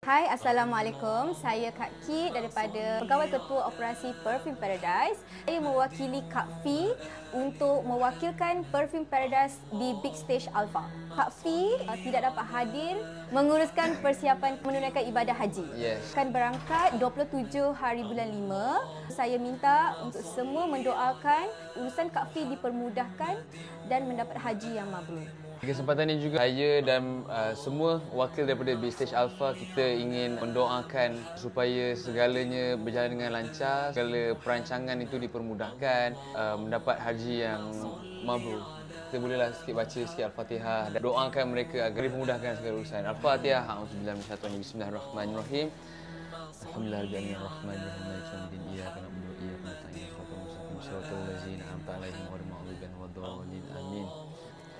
Hai, Assalamualaikum. Saya Kak Ki daripada Pegawai Ketua Operasi Perfume Paradise. Saya mewakili Kak Fi untuk mewakilkan Perfume Paradise di Big Stage Alpha. Kak Fi tidak dapat hadir menguruskan persiapan menunaikan ibadah haji. Akan berangkat 27 hari bulan 5. Saya minta untuk semua mendoakan urusan Kak Fi dipermudahkan dan mendapat haji yang mabrur. Di kesempatan ini juga saya dan semua wakil daripada Big Stage Alpha kita ingin mendoakan supaya segalanya berjalan dengan lancar, segala perancangan itu dipermudahkan, mendapat haji yang mabrur. Kita bolehlah sikit baca sikit Al-Fatihah dan doakan mereka agar dimudahkan segala urusan. Al-Fatihah. A'udzubillahi minasyaitonir rajim. Bismillahirrahmanirrahim. Alhamdulillahirrahmanirrahim. Maliki yaumiddin. Iyyaka na'budu wa iyyaka nasta'in. Shiratal mustaqim. Shiratal ladzina an'amta 'alaihim ghairil maghdubi 'alaihim waladdallin. Amin.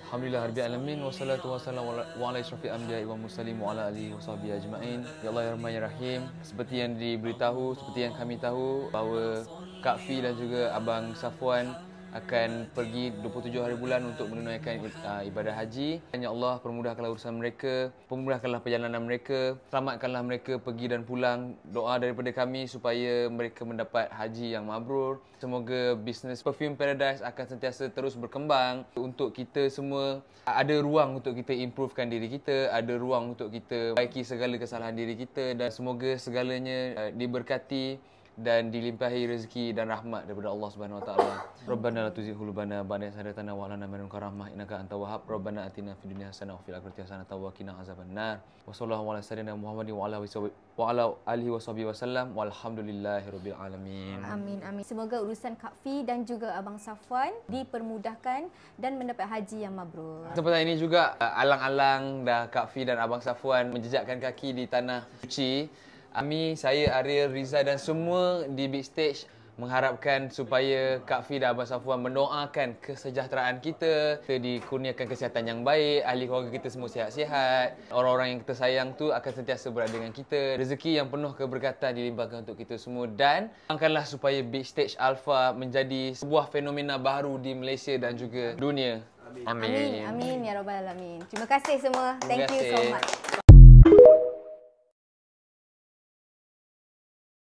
Alhamdulillahirrahmanirrahim. Wassalatu wassalamu ala asyrafil anbiya'i wal mursalin wa ala alihi washabihi ajma'in. Ya Allah ya Rahman ya Rahim. Seperti yang diberitahu, seperti yang kami tahu bahawa Kak Fi dan juga Abang Safwan akan pergi 27 hari bulan untuk menunaikan ibadah haji. Ya Allah, permudahkanlah urusan mereka, permudahkanlah perjalanan mereka, selamatkanlah mereka pergi dan pulang. Doa daripada kami supaya mereka mendapat haji yang mabrur. Semoga bisnes Perfume Paradise akan sentiasa terus berkembang. Untuk kita semua, ada ruang untuk kita improvekan diri kita, ada ruang untuk kita baiki segala kesalahan diri kita, dan semoga segalanya diberkati dan dilimpahi rezeki dan rahmat daripada Allah Subhanahu Wa Taala. Rabbana la tuzigh qulubana ba'da idh hadaytana wa hab lana min ladunka rahmah innaka antal wahhab. Rabbana atina fid dunya hasanah wa fil akhirati hasanah wa qina azabannar. Wa sallallahu ala sayyidina Muhammadin wa ala alihi washabihi wasallam walhamdulillahirabbil alamin. Amin amin. Semoga urusan Kak Fi dan juga Abang Safwan dipermudahkan dan mendapat haji yang mabrur. Kesempatan ini juga alang-alang dah Kak Fi dan Abang Safwan menjejakkan kaki di tanah suci. Kami, saya, Ariel, Riza dan semua di Big Stage mengharapkan supaya Kak Fi dan Abang Safwan mendoakan kesejahteraan kita dikurniakan kesihatan yang baik, ahli keluarga kita semua sihat-sihat, orang-orang yang kita sayang tu akan sentiasa berada dengan kita, rezeki yang penuh keberkatan dilimpahkan untuk kita semua, dan doakanlah supaya Big Stage Alpha menjadi sebuah fenomena baru di Malaysia dan juga dunia. Amin. Amin. Amin ya rabbal alamin. Terima kasih semua. Thank you so much.